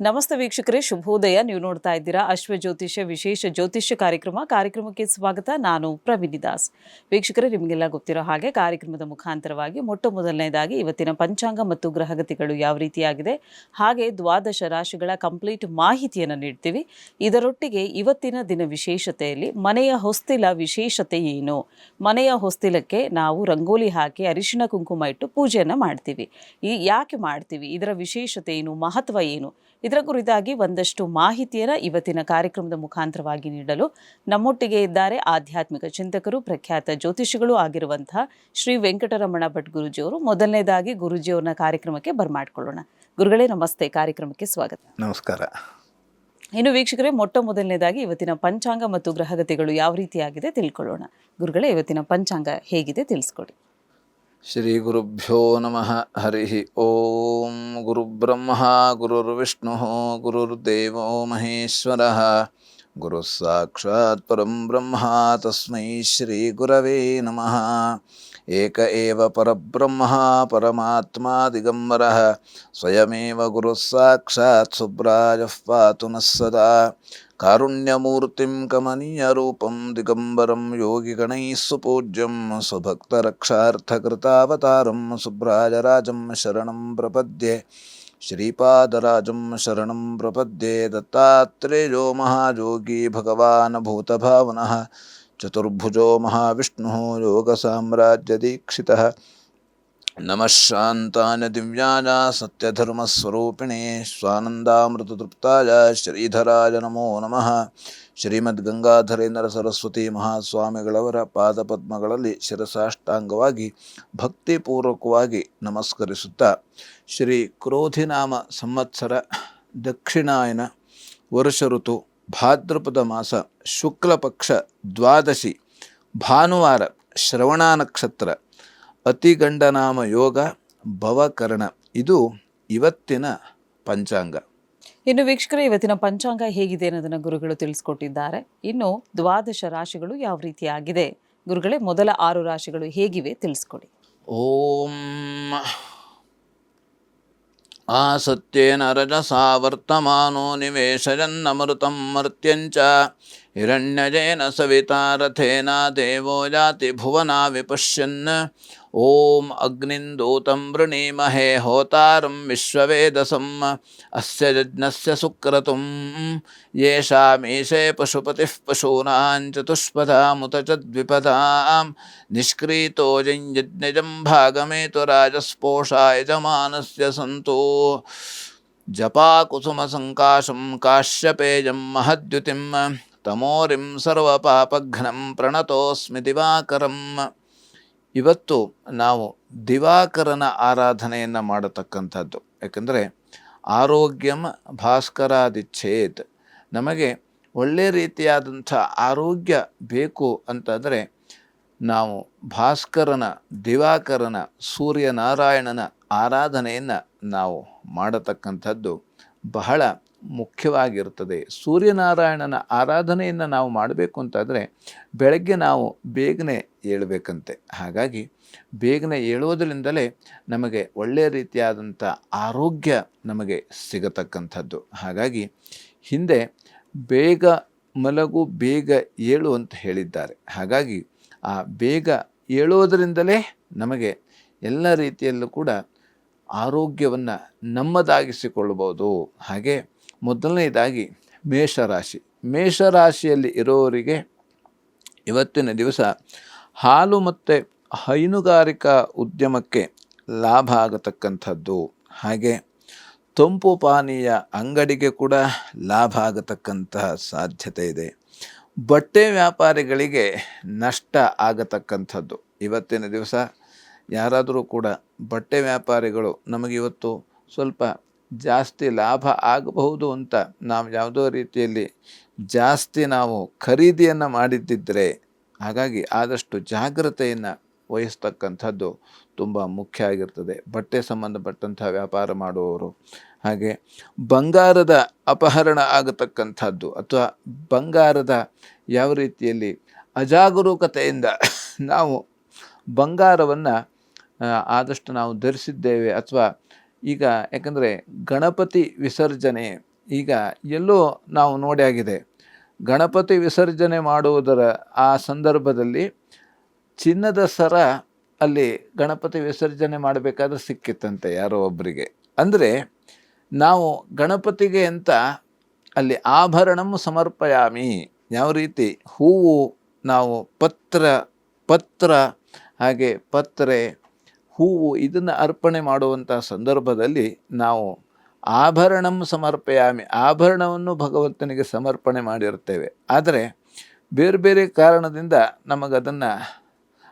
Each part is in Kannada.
ನಮಸ್ತೆ ವೀಕ್ಷಕರೇ, ಶುಭೋದಯ. ನೀವು ನೋಡ್ತಾ ಇದ್ದೀರಾ ಅಶ್ವ ಜ್ಯೋತಿಷ್ಯ ವಿಶೇಷ ಜ್ಯೋತಿಷ್ಯ ಕಾರ್ಯಕ್ರಮಕ್ಕೆ ಸ್ವಾಗತ. ನಾನು ಪ್ರವೀಣಿ ದಾಸ್. ವೀಕ್ಷಕರೇ, ನಿಮಗೆಲ್ಲ ಗೊತ್ತಿರೋ ಹಾಗೆ ಕಾರ್ಯಕ್ರಮದ ಮುಖಾಂತರವಾಗಿ ಮೊದಲನೇದಾಗಿ ಇವತ್ತಿನ ಪಂಚಾಂಗ ಮತ್ತು ಗ್ರಹಗತಿಗಳು ಯಾವ ರೀತಿಯಾಗಿದೆ, ಹಾಗೆ ದ್ವಾದಶ ರಾಶಿಗಳ ಕಂಪ್ಲೀಟ್ ಮಾಹಿತಿಯನ್ನು ನೀಡ್ತೀವಿ. ಇದರೊಟ್ಟಿಗೆ ಇವತ್ತಿನ ದಿನ ವಿಶೇಷತೆಯಲ್ಲಿ ಮನೆಯ ಹೊಸ್ತಿಲ ವಿಶೇಷತೆ ಏನು, ಮನೆಯ ಹೊಸ್ತಿಲಕ್ಕೆ ನಾವು ರಂಗೋಲಿ ಹಾಕಿ ಅರಿಶಿಣ ಕುಂಕುಮ ಇಟ್ಟು ಪೂಜೆಯನ್ನು ಮಾಡ್ತೀವಿ. ಯಾಕೆ ಮಾಡ್ತೀವಿ, ಇದರ ವಿಶೇಷತೆ ಏನು, ಮಹತ್ವ ಏನು, ಇದರ ಕುರಿತಾಗಿ ಒಂದಷ್ಟು ಮಾಹಿತಿಯನ್ನು ಇವತ್ತಿನ ಕಾರ್ಯಕ್ರಮದ ಮುಖಾಂತರವಾಗಿ ನೀಡಲು ನಮ್ಮೊಟ್ಟಿಗೆ ಇದ್ದಾರೆ ಆಧ್ಯಾತ್ಮಿಕ ಚಿಂತಕರು, ಪ್ರಖ್ಯಾತ ಜ್ಯೋತಿಷಿಗಳು ಆಗಿರುವಂತಹ ಶ್ರೀ ವೆಂಕಟರಮಣ ಭಟ್ ಗುರುಜಿಯವರು. ಮೊದಲನೇದಾಗಿ ಗುರುಜಿಯವ್ರನ್ನ ಕಾರ್ಯಕ್ರಮಕ್ಕೆ ಬರ್ಮಾಡ್ಕೊಳ್ಳೋಣ. ಗುರುಗಳೇ ನಮಸ್ತೆ, ಕಾರ್ಯಕ್ರಮಕ್ಕೆ ಸ್ವಾಗತ. ನಮಸ್ಕಾರ. ಇನ್ನು ವೀಕ್ಷಕರೇ, ಮೊದಲನೇದಾಗಿ ಇವತ್ತಿನ ಪಂಚಾಂಗ ಮತ್ತು ಗ್ರಹಗತಿಗಳು ಯಾವ ರೀತಿಯಾಗಿದೆ ತಿಳ್ಕೊಳ್ಳೋಣ. ಗುರುಗಳೇ, ಇವತ್ತಿನ ಪಂಚಾಂಗ ಹೇಗಿದೆ ತಿಳಿಸ್ಕೊಡಿ. ಶ್ರೀ ಗುರುಭ್ಯೋ ನಮಃ. ಹರಿ ಓಂ. ಗುರುಬ್ರಹ್ಮ ಗುರುರ್ವಿಷ್ಣು ಗುರುರ್ದೇವೋ ಮಹೇಶ್ವರಃ, ಗುರು ಸಾಕ್ಷಾತ್ ಪರಂ ಬ್ರಹ್ಮ ತಸ್ಮೈ ಶ್ರೀ ಗುರವೇ ನಮಃ. ಏಕ ಏವ ಪರಬ್ರಹ್ಮ ಪರಮಾತ್ಮ ದಿಗಂಬರಃ, ಸ್ವಯಮೇವ ಗುರು ಸಾಕ್ಷಾತ್ ಸುಬ್ರಾಯಃ ಪಾತು ನಃ ಸದಾ. ಕಾರುಣ್ಯಮೂರ್ತಿಂ ಕಮನೀಯರೂಪಂ ದಿಗಂಬರಂ ಯೋಗಿಗಣೈಃ ಸುಪೂಜ್ಯಂ ಸ್ವಭಕ್ತರಕ್ಷಾರ್ಥಕೃತಾವತಾರಂ ಸುಬ್ರಾಜರಾಜಂ ಶರಣಂ ಪ್ರಪದ್ಯೆ. ಶ್ರೀಪಾದರಾಜಂ ಶರಣಂ ಪ್ರಪದ್ಯೆ. ದತ್ತಾತ್ರೇಯೋ ಮಹಾಯೋಗಿ ಭಗವಾನ್ ಭೂತಭಾವನಃ, ಚತುರ್ಭುಜೋ ಮಹಾವಿಷ್ಣುಃ ಯೋಗಸಾಮ್ರಾಜ್ಯದೀಕ್ಷಿತಃ. ನಮಃ ಶಾಂತಾಯ ದಿವ್ಯಾಯ ಸತ್ಯಧರ್ಮಸ್ವರೂಪಿಣೇ ಸ್ವಾನಂದಾಮೃತತೃಪ್ತಾಯ ಶ್ರೀಧರಾಯ ನಮೋ ನಮಃ. ಶ್ರೀಮದ್ಗಂಗಾಧರೇಂದ್ರ ಸರಸ್ವತಿ ಮಹಾಸ್ವಾಮಿಗಳವರ ಪಾದಪದ್ಮಗಳಲ್ಲಿ ಶಿರಸಾಷ್ಟಾಂಗವಾಗಿ ಭಕ್ತಿಪೂರ್ವಕವಾಗಿ ನಮಸ್ಕರಿಸುತ್ತಾ, ಶ್ರೀ ಕ್ರೋಧಿನಾಮ ಸಂವತ್ಸರ ದಕ್ಷಿಣಾಯನ ವರ್ಷ ಋತು ಭಾದ್ರಪದ ಮಾಸ ಶುಕ್ಲಪಕ್ಷ ದ್ವಾದಶಿ ಭಾನುವಾರ ಶ್ರವಣ ನಕ್ಷತ್ರ ಅತಿಗಂಡನಾಮ ಯೋಗ ಭವಕರಣ, ಇದು ಇವತ್ತಿನ ಪಂಚಾಂಗ. ಇನ್ನು ವೀಕ್ಷಕರೇ, ಇವತ್ತಿನ ಪಂಚಾಂಗ ಹೇಗಿದೆ ಅನ್ನೋದನ್ನು ಗುರುಗಳು ತಿಳಿಸ್ಕೊಟ್ಟಿದ್ದಾರೆ. ಇನ್ನು ದ್ವಾದಶ ರಾಶಿಗಳು ಯಾವ ರೀತಿಯಾಗಿದೆ ಗುರುಗಳೇ, ಮೊದಲ 6 ರಾಶಿಗಳು ಹೇಗಿವೆ ತಿಳಿಸ್ಕೊಡಿ. ಓಂ ಆಸತ್ಯೇನ ರಜಸಾ ವರ್ತಮಾನೋ ನಿವೇಶಯನ್ನಮೃತಂ ಮರ್ತ್ಯಂಚ ಹಿರಣ್ಯಜೇನ ಸವಿತಾ ರಥೇನ ದೇವೋ ಯಾತಿ ಭುವನಾ ವಿಪಶ್ಯನ್. ಓಂ ಅಗ್ನಿಂದೂತಂ ವೃಣೀಮಹೇ ಹೋತಾರಂ ವಿಶ್ವವೇದಸಂ ಅಸ್ಯ ಯಜ್ಞಸ್ಯ ಸುಕ್ರತುಂ ಯೇಷಾಮೀಶೇ ಪಶುಪತಿಃ ಪಶೂನಾಂ ಚತುಷ್ಪದಾಮುತ ಚ ದ್ವಿಪದಾಂ ನಿಷ್ಕ್ರೀತೋ ಯಜ್ಞಜಂ ಭಾಗಮೇತು ರಾಜಸ್ಪೋಷಾ ಯಜಮಾನಸ್ಯ ಸಂತೋ. ಜಪಾಕುಸುಮ ಸಂಕಾಶಂ ಕಾಶ್ಯಪೇಯಂ ಮಹದ್ಯುತಿಂ ತಮೋರಿಂ ಸರ್ವಪಾಪಘ್ನಂ ಪ್ರಣತೋಸ್ಮಿ ದಿವಾಕರಂ. ಇವತ್ತು ನಾವು ದಿವಾಕರನ ಆರಾಧನೆಯನ್ನು ಮಾಡತಕ್ಕಂಥದ್ದು. ಯಾಕಂದರೆ ಆರೋಗ್ಯಂ ಭಾಸ್ಕರಾದಿಚ್ಛೇತ್, ನಮಗೆ ಒಳ್ಳೆಯ ರೀತಿಯಾದಂಥ ಆರೋಗ್ಯ ಬೇಕು ಅಂತಂದರೆ ನಾವು ಭಾಸ್ಕರನ, ದಿವಾಕರನ, ಸೂರ್ಯನಾರಾಯಣನ ಆರಾಧನೆಯನ್ನು ನಾವು ಮಾಡತಕ್ಕಂಥದ್ದು ಬಹಳ ಮುಖ್ಯವಾಗಿರ್ತದೆ. ಸೂರ್ಯನಾರಾಯಣನ ಆರಾಧನೆಯನ್ನು ನಾವು ಮಾಡಬೇಕು ಅಂತಂದರೆ ಬೆಳಗ್ಗೆ ನಾವು ಬೇಗನೆ ಏಳಬೇಕಂತೆ. ಹಾಗಾಗಿ ಬೇಗನೆ ಏಳೋದ್ರಿಂದಲೇ ನಮಗೆ ಒಳ್ಳೆಯ ರೀತಿಯಾದಂಥ ಆರೋಗ್ಯ ನಮಗೆ ಸಿಗತಕ್ಕಂಥದ್ದು. ಹಾಗಾಗಿ ಹಿಂದೆ ಬೇಗ ಮಲಗು ಬೇಗ ಏಳು ಅಂತ ಹೇಳಿದ್ದಾರೆ. ಹಾಗಾಗಿ ಆ ಬೇಗ ಏಳೋದರಿಂದಲೇ ನಮಗೆ ಎಲ್ಲ ರೀತಿಯಲ್ಲೂ ಕೂಡ ಆರೋಗ್ಯವನ್ನು ನಮ್ಮದಾಗಿಸಿಕೊಳ್ಬೋದು. ಹಾಗೆ ಮೊದಲನೇದಾಗಿ ಮೇಷರಾಶಿ. ಮೇಷರಾಶಿಯಲ್ಲಿ ಇರೋರಿಗೆ ಇವತ್ತಿನ ದಿವಸ ಹಾಲು ಮತ್ತು ಹೈನುಗಾರಿಕಾ ಉದ್ಯಮಕ್ಕೆ ಲಾಭ ಆಗತಕ್ಕಂಥದ್ದು. ಹಾಗೆ ತಂಪು ಪಾನೀಯ ಅಂಗಡಿಗೆ ಕೂಡ ಲಾಭ ಆಗತಕ್ಕಂತಹ ಸಾಧ್ಯತೆ ಇದೆ. ಬಟ್ಟೆ ವ್ಯಾಪಾರಿಗಳಿಗೆ ನಷ್ಟ ಆಗತಕ್ಕಂಥದ್ದು. ಇವತ್ತಿನ ದಿವಸ ಯಾರಾದರೂ ಕೂಡ ಬಟ್ಟೆ ವ್ಯಾಪಾರಿಗಳು ನಮಗಿವತ್ತು ಸ್ವಲ್ಪ ಜಾಸ್ತಿ ಲಾಭ ಆಗಬಹುದು ಅಂತ ನಾವು ಯಾವುದೋ ರೀತಿಯಲ್ಲಿ ಜಾಸ್ತಿ ನಾವು ಖರೀದಿಯನ್ನು ಮಾಡಿದ್ದಿದ್ದರೆ, ಹಾಗಾಗಿ ಆದಷ್ಟು ಜಾಗ್ರತೆಯನ್ನು ವಹಿಸ್ತಕ್ಕಂಥದ್ದು ತುಂಬ ಮುಖ್ಯ ಆಗಿರ್ತದೆ. ಬಟ್ಟೆ ಸಂಬಂಧಪಟ್ಟಂಥ ವ್ಯಾಪಾರ ಮಾಡುವವರು, ಹಾಗೆ ಬಂಗಾರದ ಅಪಹರಣ ಆಗತಕ್ಕಂಥದ್ದು ಅಥವಾ ಬಂಗಾರದ ಯಾವ ರೀತಿಯಲ್ಲಿ ಅಜಾಗರೂಕತೆಯಿಂದ ನಾವು ಬಂಗಾರವನ್ನು ಆದಷ್ಟು ನಾವು ಧರಿಸಿದ್ದೇವೆ ಅಥವಾ ಈಗ ಯಾಕಂದರೆ ಗಣಪತಿ ವಿಸರ್ಜನೆ ಈಗ ಎಲ್ಲೋ ನಾವು ನೋಡಿ ಆಗಿದೆ, ಗಣಪತಿ ವಿಸರ್ಜನೆ ಮಾಡುವುದರ ಆ ಸಂದರ್ಭದಲ್ಲಿ ಚಿನ್ನದ ಸರ ಅಲ್ಲಿ ಗಣಪತಿ ವಿಸರ್ಜನೆ ಮಾಡಬೇಕಾದ್ರೆ ಸಿಕ್ಕಿತ್ತಂತೆ ಯಾರೋ ಒಬ್ಬರಿಗೆ. ಅಂದರೆ ನಾವು ಗಣಪತಿಗೆ ಅಂತ ಅಲ್ಲಿ ಆಭರಣಂ ಸಮರ್ಪಯಾಮಿ, ಯಾವ ರೀತಿ ಹೂವು, ನಾವು ಪತ್ರ ಹಾಗೆ ಪತ್ರೆ, ಹೂವು ಇದನ್ನು ಅರ್ಪಣೆ ಮಾಡುವಂಥ ಸಂದರ್ಭದಲ್ಲಿ ನಾವು ಆಭರಣಂ ಸಮರ್ಪಯಾಮಿ, ಆಭರಣವನ್ನು ಭಗವಂತನಿಗೆ ಸಮರ್ಪಣೆ ಮಾಡಿರ್ತೇವೆ. ಆದರೆ ಬೇರೆ ಬೇರೆ ಕಾರಣದಿಂದ ನಮಗದನ್ನು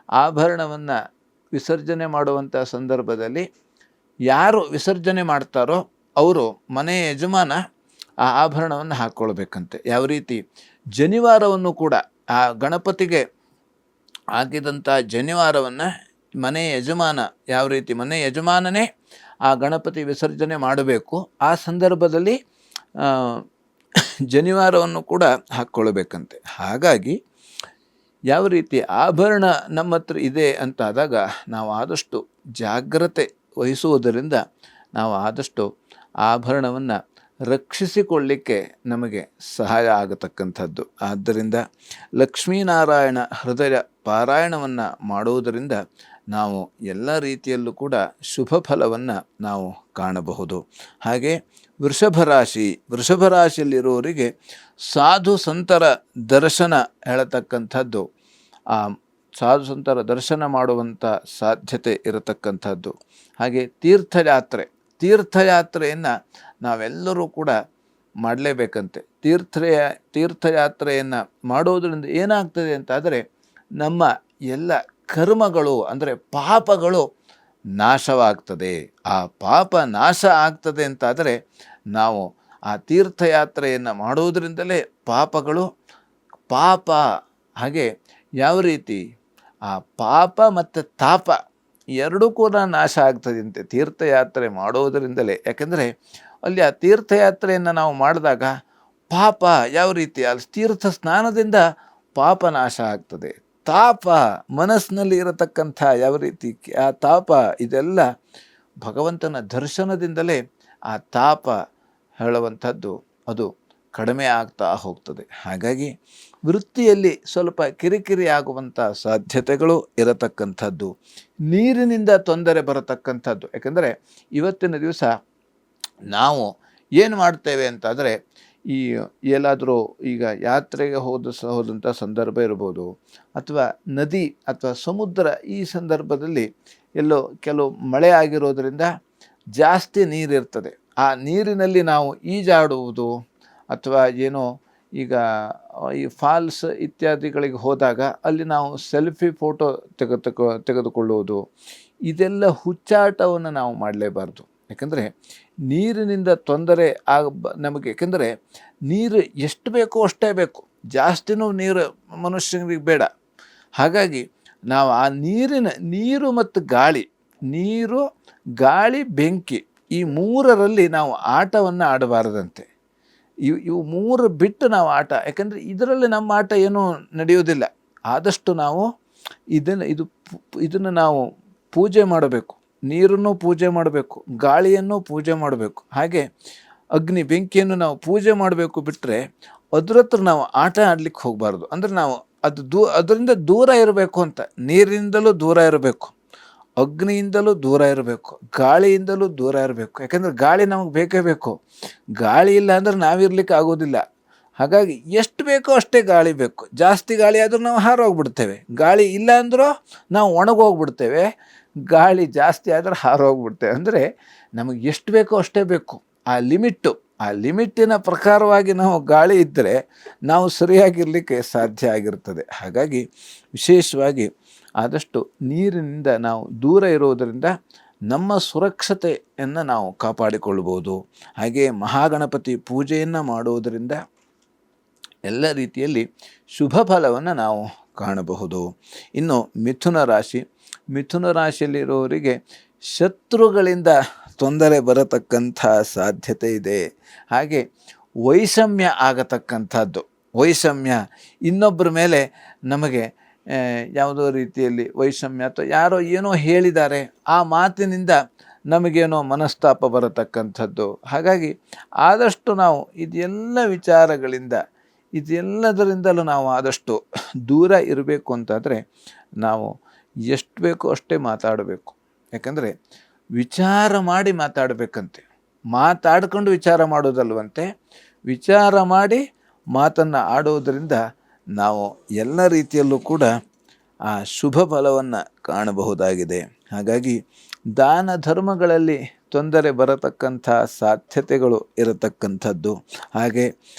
ಆಭರಣವನ್ನು ವಿಸರ್ಜನೆ ಮಾಡುವಂಥ ಸಂದರ್ಭದಲ್ಲಿ ಯಾರು ವಿಸರ್ಜನೆ ಮಾಡ್ತಾರೋ ಅವರು ಮನೆಯ ಯಜಮಾನ ಆ ಆಭರಣವನ್ನು ಹಾಕ್ಕೊಳ್ಬೇಕಂತೆ. ಯಾವ ರೀತಿ ಜನಿವಾರವನ್ನು ಕೂಡ ಆ ಗಣಪತಿಗೆ ಹಾಕಿದಂಥ ಜನಿವಾರವನ್ನು ಮನೆಯ ಯಜಮಾನ, ಯಾವ ರೀತಿ ಮನೆಯ ಯಜಮಾನನೇ ಆ ಗಣಪತಿ ವಿಸರ್ಜನೆ ಮಾಡಬೇಕು, ಆ ಸಂದರ್ಭದಲ್ಲಿ ಜನಿವಾರವನ್ನು ಕೂಡ ಹಾಕ್ಕೊಳ್ಬೇಕಂತೆ. ಹಾಗಾಗಿ ಯಾವ ರೀತಿ ಆಭರಣ ನಮ್ಮ ಹತ್ರ ಇದೆ ಅಂತಾದಾಗ ನಾವು ಆದಷ್ಟು ಜಾಗ್ರತೆ ವಹಿಸುವುದರಿಂದ ನಾವು ಆದಷ್ಟು ಆಭರಣವನ್ನು ರಕ್ಷಿಸಿಕೊಳ್ಳಿಕ್ಕೆ ನಮಗೆ ಸಹಾಯ ಆಗತಕ್ಕಂಥದ್ದು. ಆದ್ದರಿಂದ ಲಕ್ಷ್ಮೀನಾರಾಯಣ ಹೃದಯ ಪಾರಾಯಣವನ್ನು ಮಾಡುವುದರಿಂದ ನಾವು ಎಲ್ಲ ರೀತಿಯಲ್ಲೂ ಕೂಡ ಶುಭ ಫಲವನ್ನು ನಾವು ಕಾಣಬಹುದು. ಹಾಗೆ ವೃಷಭ ರಾಶಿಯಲ್ಲಿರುವವರಿಗೆ ಸಾಧು ಸಂತರ ದರ್ಶನ ಹೇಳತಕ್ಕಂಥದ್ದು, ಆ ಸಾಧು ಸಂತರ ದರ್ಶನ ಮಾಡುವಂಥ ಸಾಧ್ಯತೆ ಇರತಕ್ಕಂಥದ್ದು. ಹಾಗೆ ತೀರ್ಥಯಾತ್ರೆಯನ್ನು ನಾವೆಲ್ಲರೂ ಕೂಡ ಮಾಡಲೇಬೇಕಂತೆ. ತೀರ್ಥಯಾತ್ರೆಯನ್ನು ಮಾಡೋದರಿಂದ ಏನಾಗ್ತದೆ ಅಂತಾದರೆ ನಮ್ಮ ಎಲ್ಲ ಕರ್ಮಗಳು ಅಂದರೆ ಪಾಪಗಳು ನಾಶವಾಗ್ತದೆ. ಆ ಪಾಪ ನಾಶ ಆಗ್ತದೆ ಅಂತಾದರೆ ನಾವು ಆ ತೀರ್ಥಯಾತ್ರೆಯನ್ನು ಮಾಡುವುದರಿಂದಲೇ ಪಾಪ ಹಾಗೆ ಯಾವ ರೀತಿ ಆ ಪಾಪ ಮತ್ತು ತಾಪ ಎರಡೂ ಕೂಡ ನಾಶ ಆಗ್ತದಂತೆ ತೀರ್ಥಯಾತ್ರೆ ಮಾಡೋದರಿಂದಲೇ. ಯಾಕೆಂದರೆ ಅಲ್ಲಿ ಆ ತೀರ್ಥಯಾತ್ರೆಯನ್ನು ನಾವು ಮಾಡಿದಾಗ ಪಾಪ ಯಾವ ರೀತಿ ಅಲ್ಲಿ ತೀರ್ಥ ಸ್ನಾನದಿಂದ ಪಾಪ ನಾಶ ಆಗ್ತದೆ. ತಾಪ ಮನಸ್ಸಿನಲ್ಲಿ ಇರತಕ್ಕಂಥ ಯಾವ ರೀತಿ ಆ ತಾಪ ಇದೆಲ್ಲ ಭಗವಂತನ ದರ್ಶನದಿಂದಲೇ ಆ ತಾಪ ಹೇಳುವಂಥದ್ದು ಅದು ಕಡಿಮೆ ಆಗ್ತಾ ಹೋಗ್ತದೆ. ಹಾಗಾಗಿ ವೃತ್ತಿಯಲ್ಲಿ ಸ್ವಲ್ಪ ಕಿರಿಕಿರಿ ಆಗುವಂಥ ಸಾಧ್ಯತೆಗಳು ಇರತಕ್ಕಂಥದ್ದು, ನೀರಿನಿಂದ ತೊಂದರೆ ಬರತಕ್ಕಂಥದ್ದು. ಯಾಕೆಂದರೆ ಇವತ್ತಿನ ದಿವಸ ನಾವು ಏನು ಮಾಡ್ತೇವೆ ಅಂತಾದರೆ, ಈ ಎಲ್ಲಾದರೂ ಈಗ ಯಾತ್ರೆಗೆ ಹೋದಂಥ ಸಂದರ್ಭ ಇರ್ಬೋದು, ಅಥವಾ ನದಿ ಅಥವಾ ಸಮುದ್ರ, ಈ ಸಂದರ್ಭದಲ್ಲಿ ಎಲ್ಲೋ ಕೆಲವು ಮಳೆ ಆಗಿರೋದರಿಂದ ಜಾಸ್ತಿ ನೀರಿರ್ತದೆ. ಆ ನೀರಿನಲ್ಲಿ ನಾವು ಈಜಾಡುವುದು ಅಥವಾ ಏನೋ ಈಗ ಈ ಫಾಲ್ಸ್ ಇತ್ಯಾದಿಗಳಿಗೆ ಹೋದಾಗ ಅಲ್ಲಿ ನಾವು ಸೆಲ್ಫಿ ಫೋಟೋ ತೆಗೆದುಕೊಳ್ಳುವುದು, ಇದೆಲ್ಲ ಹುಚ್ಚಾಟವನ್ನು ನಾವು ಮಾಡಲೇಬಾರ್ದು. ಯಾಕಂದರೆ ನೀರಿನಿಂದ ತೊಂದರೆ ನಮಗೆ. ಯಾಕೆಂದರೆ ನೀರು ಎಷ್ಟು ಬೇಕೋ ಅಷ್ಟೇ ಬೇಕು, ಜಾಸ್ತಿನೂ ನೀರು ಮನುಷ್ಯನಿಗೆ ಬೇಡ. ಹಾಗಾಗಿ ನಾವು ಆ ನೀರು ಮತ್ತು ಗಾಳಿ ಬೆಂಕಿ ಈ ಮೂರರಲ್ಲಿ ನಾವು ಆಟವನ್ನು ಆಡಬಾರದಂತೆ. ಇವು ಮೂರು ಬಿಟ್ಟು ನಾವು ಆಟ, ಯಾಕಂದರೆ ಇದರಲ್ಲಿ ನಮ್ಮ ಆಟ ಏನೂ ನಡೆಯೋದಿಲ್ಲ. ಆದಷ್ಟು ನಾವು ಇದನ್ನು ನಾವು ಪೂಜೆ ಮಾಡಬೇಕು, ನೀರನ್ನು ಪೂಜೆ ಮಾಡಬೇಕು, ಗಾಳಿಯನ್ನು ಪೂಜೆ ಮಾಡಬೇಕು, ಹಾಗೆ ಅಗ್ನಿ ಬೆಂಕಿಯನ್ನು ನಾವು ಪೂಜೆ ಮಾಡಬೇಕು. ಬಿಟ್ಟರೆ ಅದ್ರ ಹತ್ರ ನಾವು ಆಟ ಆಡಲಿಕ್ಕೆ ಹೋಗಬಾರ್ದು. ಅಂದರೆ ನಾವು ಅದರಿಂದ ದೂರ ಇರಬೇಕು ಅಂತ. ನೀರಿನಿಂದಲೂ ದೂರ ಇರಬೇಕು, ಅಗ್ನಿಯಿಂದಲೂ ದೂರ ಇರಬೇಕು, ಗಾಳಿಯಿಂದಲೂ ದೂರ ಇರಬೇಕು. ಯಾಕೆಂದರೆ ಗಾಳಿ ನಮಗೆ ಬೇಕೇ ಬೇಕು. ಗಾಳಿ ಇಲ್ಲ ಅಂದರೆ ನಾವಿರ್ಲಿಕ್ಕೆ ಆಗೋದಿಲ್ಲ. ಹಾಗಾಗಿ ಎಷ್ಟು ಬೇಕೋ ಅಷ್ಟೇ ಗಾಳಿ ಬೇಕು. ಜಾಸ್ತಿ ಗಾಳಿ ಆದರೂ ನಾವು ಹಾರೋಗ್ಬಿಡ್ತೇವೆ, ಗಾಳಿ ಇಲ್ಲ ಅಂದರೂ ನಾವು ಒಣಗೋಗ್ಬಿಡ್ತೇವೆ, ಗಾಳಿ ಜಾಸ್ತಿ ಆದರೆ ಹಾರೋಗ್ಬಿಡ್ತೇವೆ. ಅಂದರೆ ನಮಗೆ ಎಷ್ಟು ಬೇಕೋ ಅಷ್ಟೇ ಬೇಕು. ಆ ಲಿಮಿಟ್ಟಿನ ಪ್ರಕಾರವಾಗಿ ನಾವು ಗಾಳಿ ಇದ್ದರೆ ನಾವು ಸರಿಯಾಗಿರಲಿಕ್ಕೆ ಸಾಧ್ಯ ಆಗಿರ್ತದೆ. ಹಾಗಾಗಿ ವಿಶೇಷವಾಗಿ ಆದಷ್ಟು ನೀರಿನಿಂದ ನಾವು ದೂರ ಇರೋದರಿಂದ ನಮ್ಮ ಸುರಕ್ಷತೆಯನ್ನು ನಾವು ಕಾಪಾಡಿಕೊಳ್ಬೋದು. ಹಾಗೆಯೇ ಮಹಾಗಣಪತಿ ಪೂಜೆಯನ್ನು ಮಾಡುವುದರಿಂದ ಎಲ್ಲ ರೀತಿಯಲ್ಲಿ ಶುಭ ಫಲವನ್ನು ನಾವು ಕಾಣಬಹುದು. ಇನ್ನು ಮಿಥುನ ರಾಶಿಯಲ್ಲಿರುವವರಿಗೆ ಶತ್ರುಗಳಿಂದ ತೊಂದರೆ ಬರತಕ್ಕಂಥ ಸಾಧ್ಯತೆ ಇದೆ. ಹಾಗೆ ವೈಷಮ್ಯ ಆಗತಕ್ಕಂಥದ್ದು, ಇನ್ನೊಬ್ಬರ ಮೇಲೆ ನಮಗೆ ಯಾವುದೋ ರೀತಿಯಲ್ಲಿ ವೈಷಮ್ಯ ಅಥವಾ ಯಾರೋ ಏನೋ ಹೇಳಿದ್ದಾರೆ, ಆ ಮಾತಿನಿಂದ ನಮಗೇನೋ ಮನಸ್ತಾಪ ಬರತಕ್ಕಂಥದ್ದು. ಹಾಗಾಗಿ ಆದಷ್ಟು ನಾವು ಇದೆಲ್ಲ ವಿಚಾರಗಳಿಂದ ಇದೆಲ್ಲದರಿಂದಲೂ ನಾವು ಆದಷ್ಟು ದೂರ ಇರಬೇಕು ಅಂತಾದರೆ ನಾವು ಎಷ್ಟು ಬೇಕೋ ಅಷ್ಟೇ ಮಾತಾಡಬೇಕು. ಯಾಕಂದರೆ ವಿಚಾರ ಮಾಡಿ ಮಾತಾಡಬೇಕಂತೆ, ಮಾತಾಡ್ಕೊಂಡು ವಿಚಾರ ಮಾಡೋದಲ್ವಂತೆ. ವಿಚಾರ ಮಾಡಿ ಮಾತನ್ನು ಆಡೋದರಿಂದ ನಾವು ಎಲ್ಲ ರೀತಿಯಲ್ಲೂ ಕೂಡ ಆ ಶುಭ ಫಲವನ್ನು ಕಾಣಬಹುದಾಗಿದೆ. ಹಾಗಾಗಿ ದಾನ ಧರ್ಮಗಳಲ್ಲಿ ತೊಂದರೆ ಬರತಕ್ಕಂಥ ಸಾಧ್ಯತೆಗಳು ಇರತಕ್ಕಂಥದ್ದು. ಹಾಗೆ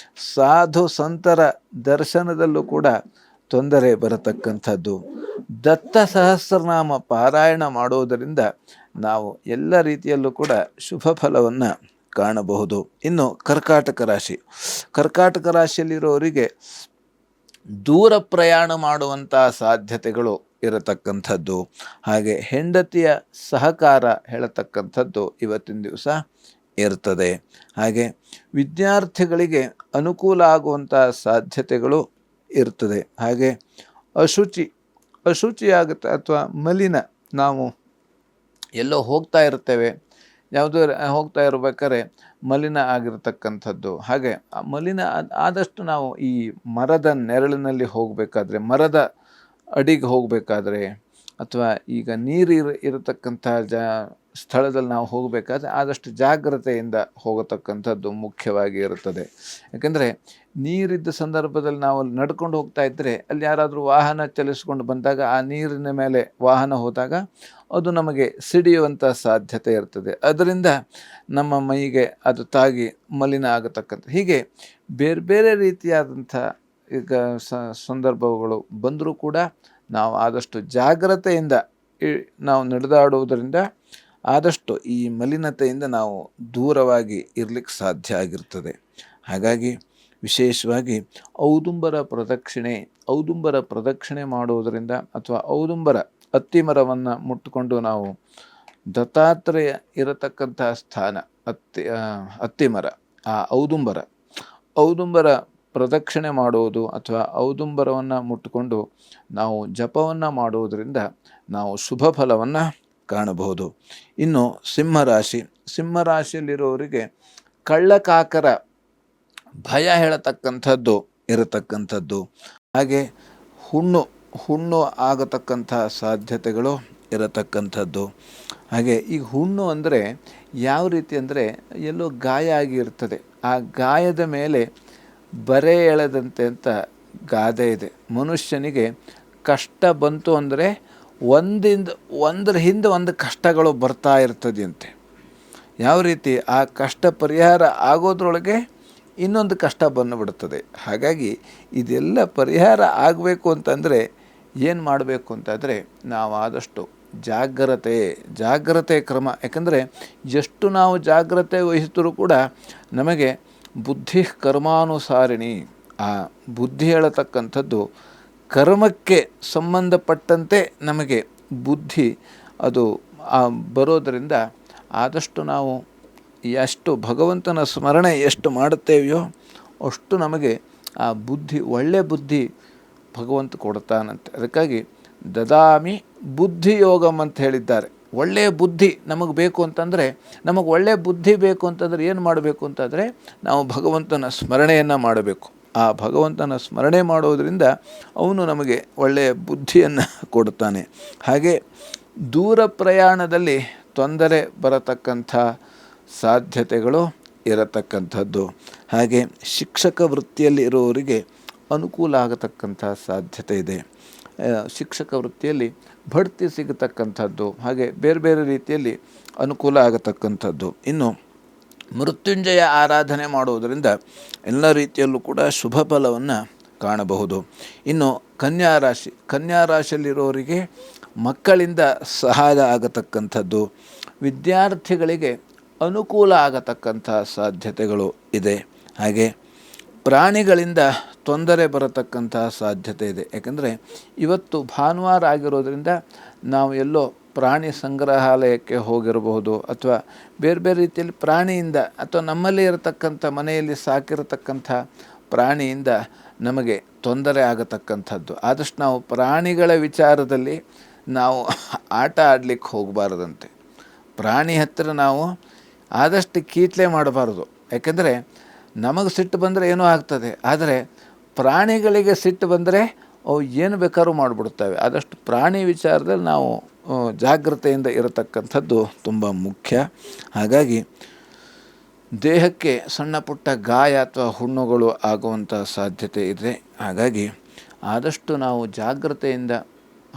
ಸಾಧು ಸಂತರ ದರ್ಶನದಲ್ಲೂ ಕೂಡ ತೊಂದರೆ ಬರತಕ್ಕಂಥದ್ದು. ದತ್ತ ಸಹಸ್ರನಾಮ ಪಾರಾಯಣ ಮಾಡೋದರಿಂದ ನಾವು ಎಲ್ಲ ರೀತಿಯಲ್ಲೂ ಕೂಡ ಶುಭ ಫಲವನ್ನು ಕಾಣಬಹುದು. ಇನ್ನು ಕರ್ಕಾಟಕ ರಾಶಿ, ಕರ್ಕಾಟಕ ರಾಶಿಯಲ್ಲಿರೋರಿಗೆ ದೂರ ಪ್ರಯಾಣ ಮಾಡುವಂಥ ಸಾಧ್ಯತೆಗಳು ಇರತಕ್ಕಂಥದ್ದು. ಹಾಗೆ ಹೆಂಡತಿಯ ಸಹಕಾರ ಹೇಳತಕ್ಕಂಥದ್ದು ಇವತ್ತಿನ ದಿವಸ ಇರ್ತದೆ. ಹಾಗೆ ವಿದ್ಯಾರ್ಥಿಗಳಿಗೆ ಅನುಕೂಲ ಆಗುವಂಥ ಸಾಧ್ಯತೆಗಳು ಇರ್ತದೆ. ಹಾಗೆ ಅಶುಚಿ ಆಗುತ್ತೆ ಅಥವಾ ಮಲಿನ, ನಾವು ಎಲ್ಲೋ ಹೋಗ್ತಾ ಇರ್ತೇವೆ, ಯಾವುದೋ ಹೋಗ್ತಾ ಇರಬೇಕಾದ್ರೆ ಮಲಿನ ಆಗಿರ್ತಕ್ಕಂಥದ್ದು. ಹಾಗೆ ಆ ಮಲಿನ ಆದಷ್ಟು ನಾವು ಈ ಮರದ ನೆರಳಿನಲ್ಲಿ ಹೋಗಬೇಕಾದ್ರೆ, ಮರದ ಅಡಿಗೆ ಹೋಗಬೇಕಾದ್ರೆ, ಅಥವಾ ಈಗ ನೀರು ಇರತಕ್ಕಂಥ ಸ್ಥಳದಲ್ಲಿ ನಾವು ಹೋಗಬೇಕಾದ್ರೆ ಆದಷ್ಟು ಜಾಗ್ರತೆಯಿಂದ ಹೋಗತಕ್ಕಂಥದ್ದು ಮುಖ್ಯವಾಗಿ ಇರುತ್ತದೆ. ಯಾಕೆಂದರೆ ನೀರಿದ್ದ ಸಂದರ್ಭದಲ್ಲಿ ನಾವು ನಡ್ಕೊಂಡು ಹೋಗ್ತಾ ಇದ್ದರೆ ಅಲ್ಲಿ ಯಾರಾದರೂ ವಾಹನ ಚಲಿಸ್ಕೊಂಡು ಬಂದಾಗ ಆ ನೀರಿನ ಮೇಲೆ ವಾಹನ ಹೋದಾಗ ಅದು ನಮಗೆ ಸಿಡಿಯುವಂಥ ಸಾಧ್ಯತೆ ಇರ್ತದೆ. ಅದರಿಂದ ನಮ್ಮ ಮೈಗೆ ಅದು ತಾಗಿ ಮಲಿನ ಆಗತಕ್ಕಂಥ, ಹೀಗೆ ಬೇರೆ ಬೇರೆ ರೀತಿಯಾದಂಥ ಈಗ ಸಂದರ್ಭಗಳು ಬಂದರೂ ಕೂಡ ನಾವು ಆದಷ್ಟು ಜಾಗ್ರತೆಯಿಂದ ನಾವು ನಡೆದಾಡುವುದರಿಂದ ಆದಷ್ಟು ಈ ಮಲಿನತೆಯಿಂದ ನಾವು ದೂರವಾಗಿ ಇರಲಿಕ್ಕೆ ಸಾಧ್ಯ ಆಗಿರ್ತದೆ. ಹಾಗಾಗಿ ವಿಶೇಷವಾಗಿ ಔದುಂಬರ ಪ್ರದಕ್ಷಿಣೆ ಮಾಡುವುದರಿಂದ ಅಥವಾ ಔದುಂಬರ ಅತ್ತಿಮರವನ್ನು ಮುಟ್ಟಿಕೊಂಡು ನಾವು ದತ್ತಾತ್ರೇಯ ಇರತಕ್ಕಂಥ ಸ್ಥಾನ ಅತ್ತಿಮರ, ಆ ಔದುಂಬರ ಪ್ರದಕ್ಷಿಣೆ ಮಾಡುವುದು ಅಥವಾ ಔದುಂಬರವನ್ನು ಮುಟ್ಟಿಕೊಂಡು ನಾವು ಜಪವನ್ನು ಮಾಡುವುದರಿಂದ ನಾವು ಶುಭ ಫಲವನ್ನು ಕಾಣಬಹುದು. ಇನ್ನು ಸಿಂಹರಾಶಿಯಲ್ಲಿರೋರಿಗೆ ಕಳ್ಳಕಾಕರ ಭಯ ಹೇಳತಕ್ಕಂಥದ್ದು ಇರತಕ್ಕಂಥದ್ದು. ಹಾಗೆ ಹುಣ್ಣು ಆಗತಕ್ಕಂಥ ಸಾಧ್ಯತೆಗಳು ಇರತಕ್ಕಂಥದ್ದು. ಹಾಗೆ ಈಗ ಹುಣ್ಣು ಅಂದರೆ ಯಾವ ರೀತಿ ಅಂದರೆ ಎಲ್ಲೋ ಗಾಯ ಆಗಿರ್ತದೆ, ಆ ಗಾಯದ ಮೇಲೆ ಬರೆ ಎಳೆದಂತೆ ಅಂತ ಗಾದೆ ಇದೆ. ಮನುಷ್ಯನಿಗೆ ಕಷ್ಟ ಬಂತು ಅಂದರೆ ಒಂದರ ಹಿಂದೆ ಒಂದು ಕಷ್ಟಗಳು ಬರ್ತಾ ಇರ್ತದಂತೆ. ಯಾವ ರೀತಿ ಆ ಕಷ್ಟ ಪರಿಹಾರ ಆಗೋದ್ರೊಳಗೆ ಇನ್ನೊಂದು ಕಷ್ಟ ಬಂದುಬಿಡ್ತದೆ. ಹಾಗಾಗಿ ಇದೆಲ್ಲ ಪರಿಹಾರ ಆಗಬೇಕು ಅಂತಂದರೆ ಏನು ಮಾಡಬೇಕು ಅಂತಂದರೆ ನಾವು ಆದಷ್ಟು ಜಾಗ್ರತೆ ಕ್ರಮ. ಯಾಕಂದರೆ ಎಷ್ಟು ನಾವು ಜಾಗ್ರತೆ ವಹಿಸಿದರೂ ಕೂಡ ನಮಗೆ ಬುದ್ಧಿ ಕರ್ಮಾನುಸಾರಿಣಿ, ಆ ಬುದ್ಧಿ ಹೇಳತಕ್ಕಂಥದ್ದು ಕರ್ಮಕ್ಕೆ ಸಂಬಂಧಪಟ್ಟಂತೆ ನಮಗೆ ಬುದ್ಧಿ ಅದು ಬರೋದರಿಂದ ಆದಷ್ಟು ನಾವು ಎಷ್ಟು ಭಗವಂತನ ಸ್ಮರಣೆ ಎಷ್ಟು ಮಾಡುತ್ತೇವೆಯೋ ಅಷ್ಟು ನಮಗೆ ಆ ಬುದ್ಧಿ, ಒಳ್ಳೆಯ ಬುದ್ಧಿ ಭಗವಂತ ಕೊಡ್ತಾನಂತೆ. ಅದಕ್ಕಾಗಿ ದದಾಮಿ ಬುದ್ಧಿಯೋಗಂ ಅಂತ ಹೇಳಿದ್ದಾರೆ. ಒಳ್ಳೆಯ ಬುದ್ಧಿ ನಮಗೆ ಬೇಕು ಅಂತಂದರೆ, ನಮಗೆ ಒಳ್ಳೆಯ ಬುದ್ಧಿ ಬೇಕು ಅಂತಂದರೆ ಏನು ಮಾಡಬೇಕು ಅಂತಂದರೆ ನಾವು ಭಗವಂತನ ಸ್ಮರಣೆಯನ್ನು ಮಾಡಬೇಕು. ಆ ಭಗವಂತನ ಸ್ಮರಣೆ ಮಾಡೋದರಿಂದ ಅವನು ನಮಗೆ ಒಳ್ಳೆಯ ಬುದ್ಧಿಯನ್ನು ಕೊಡ್ತಾನೆ. ಹಾಗೆ ದೂರ ಪ್ರಯಾಣದಲ್ಲಿ ತೊಂದರೆ ಬರತಕ್ಕಂಥ ಸಾಧ್ಯತೆಗಳು ಇರತಕ್ಕಂಥದ್ದು. ಹಾಗೆ ಶಿಕ್ಷಕ ವೃತ್ತಿಯಲ್ಲಿ ಇರುವವರಿಗೆ ಅನುಕೂಲ ಆಗತಕ್ಕಂಥ ಸಾಧ್ಯತೆ ಇದೆ. ಶಿಕ್ಷಕ ವೃತ್ತಿಯಲ್ಲಿ ಬಡ್ತಿ ಸಿಗತಕ್ಕಂಥದ್ದು, ಹಾಗೆ ಬೇರೆ ಬೇರೆ ರೀತಿಯಲ್ಲಿ ಅನುಕೂಲ ಆಗತಕ್ಕಂಥದ್ದು. ಇನ್ನು ಮೃತ್ಯುಂಜಯ ಆರಾಧನೆ ಮಾಡುವುದರಿಂದ ಎಲ್ಲ ರೀತಿಯಲ್ಲೂ ಕೂಡ ಶುಭ ಫಲವನ್ನು ಕಾಣಬಹುದು. ಇನ್ನು ಕನ್ಯಾ ರಾಶಿಯಲ್ಲಿರೋರಿಗೆ ಮಕ್ಕಳಿಂದ ಸಹಾಯ ಆಗತಕ್ಕಂಥದ್ದು, ವಿದ್ಯಾರ್ಥಿಗಳಿಗೆ ಅನುಕೂಲ ಆಗತಕ್ಕಂಥ ಸಾಧ್ಯತೆಗಳು ಇದೆ. ಹಾಗೆ ಪ್ರಾಣಿಗಳಿಂದ ತೊಂದರೆ ಬರತಕ್ಕಂಥ ಸಾಧ್ಯತೆ ಇದೆ. ಯಾಕಂದರೆ ಇವತ್ತು ಭಾನುವಾರ ಆಗಿರೋದ್ರಿಂದ ನಾವು ಎಲ್ಲೋ ಪ್ರಾಣಿ ಸಂಗ್ರಹಾಲಯಕ್ಕೆ ಹೋಗಿರಬಹುದು, ಅಥವಾ ಬೇರೆ ಬೇರೆ ರೀತಿಯಲ್ಲಿ ಪ್ರಾಣಿಯಿಂದ ಅಥವಾ ನಮ್ಮಲ್ಲಿ ಇರತಕ್ಕಂಥ ಮನೆಯಲ್ಲಿ ಸಾಕಿರತಕ್ಕಂಥ ಪ್ರಾಣಿಯಿಂದ ನಮಗೆ ತೊಂದರೆ ಆಗತಕ್ಕಂಥದ್ದು. ಆದಷ್ಟು ನಾವು ಪ್ರಾಣಿಗಳ ವಿಚಾರದಲ್ಲಿ ನಾವು ಆಟ ಆಡಲಿಕ್ಕೆ ಹೋಗಬಾರ್ದಂತೆ. ಪ್ರಾಣಿ ಹತ್ತಿರ ನಾವು ಆದಷ್ಟು ಕೀಟ್ಲೆ ಮಾಡಬಾರ್ದು. ಯಾಕೆಂದರೆ ನಮಗೆ ಸಿಟ್ಟು ಬಂದರೆ ಏನೋ ಆಗ್ತದೆ, ಆದರೆ ಪ್ರಾಣಿಗಳಿಗೆ ಸಿಟ್ಟು ಬಂದರೆ ಅವು ಏನು ಬೇಕಾದ್ರೂ ಮಾಡಿಬಿಡ್ತವೆ. ಆದಷ್ಟು ಪ್ರಾಣಿ ವಿಚಾರದಲ್ಲಿ ನಾವು ಜಾಗ್ರತೆಯಿಂದ ಇರತಕ್ಕಂಥದ್ದು ತುಂಬ ಮುಖ್ಯ. ಹಾಗಾಗಿ ದೇಹಕ್ಕೆ ಸಣ್ಣ ಪುಟ್ಟ ಗಾಯ ಅಥವಾ ಹುಣ್ಣುಗಳು ಆಗುವಂಥ ಸಾಧ್ಯತೆ ಇದೆ. ಹಾಗಾಗಿ ಆದಷ್ಟು ನಾವು ಜಾಗ್ರತೆಯಿಂದ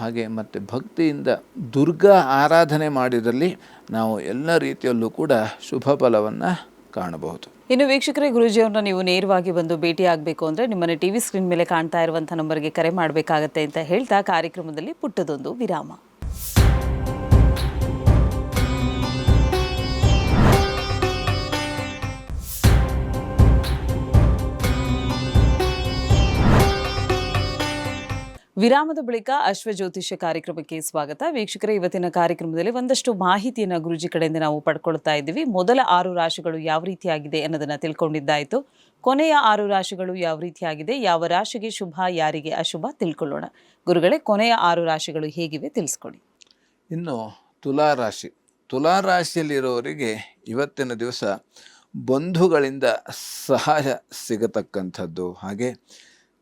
ಹಾಗೆ ಮತ್ತು ಭಕ್ತಿಯಿಂದ ದುರ್ಗಾ ಆರಾಧನೆ ಮಾಡಿದಲ್ಲಿ ನಾವು ಎಲ್ಲ ರೀತಿಯಲ್ಲೂ ಕೂಡ ಶುಭ ಫಲವನ್ನು ಕಾಣಬಹುದು. ಇನ್ನು ವೀಕ್ಷಕರೇ, ಗುರೂಜಿಯವ್ರನ್ನ ನೀವು ನೇರವಾಗಿ ಬಂದು ಭೇಟಿ ಆಗಬೇಕು ಅಂದರೆ ನಿಮ್ಮನ್ನು ಟಿವಿ ಸ್ಕ್ರೀನ್ ಮೇಲೆ ಕಾಣ್ತಾ ಇರುವಂಥ ನಂಬರ್ಗೆ ಕರೆ ಮಾಡಬೇಕಾಗತ್ತೆ ಅಂತ ಹೇಳ್ತಾ ಕಾರ್ಯಕ್ರಮದಲ್ಲಿ ಪುಟ್ಟದೊಂದು ವಿರಾಮ. ವಿರಾಮದ ಬಳಿಕ ಅಶ್ವಜ್ಯೋತಿಷ್ಯ ಕಾರ್ಯಕ್ರಮಕ್ಕೆ ಸ್ವಾಗತ. ವೀಕ್ಷಕರೇ, ಇವತ್ತಿನ ಕಾರ್ಯಕ್ರಮದಲ್ಲಿ ಒಂದಷ್ಟು ಮಾಹಿತಿಯನ್ನು ಗುರೂಜಿ ಕಡೆಯಿಂದ ನಾವು ಪಡ್ಕೊಳ್ತಾ ಇದ್ದೀವಿ. ಮೊದಲ 6 ರಾಶಿಗಳು ಯಾವ ರೀತಿಯಾಗಿದೆ ಅನ್ನೋದನ್ನು ತಿಳ್ಕೊಂಡಿದ್ದಾಯಿತು. ಕೊನೆಯ 6 ರಾಶಿಗಳು ಯಾವ ರೀತಿಯಾಗಿದೆ, ಯಾವ ರಾಶಿಗೆ ಶುಭ, ಯಾರಿಗೆ ಅಶುಭ ತಿಳ್ಕೊಳ್ಳೋಣ. ಗುರುಗಳೇ, ಕೊನೆಯ 6 ರಾಶಿಗಳು ಹೇಗಿವೆ ತಿಳಿಸ್ಕೊಡಿ. ಇನ್ನು ತುಲಾರಾಶಿ, ತುಲಾರಾಶಿಯಲ್ಲಿರೋರಿಗೆ ಇವತ್ತಿನ ದಿವಸ ಬಂಧುಗಳಿಂದ ಸಹಾಯ ಸಿಗತಕ್ಕಂಥದ್ದು, ಹಾಗೆ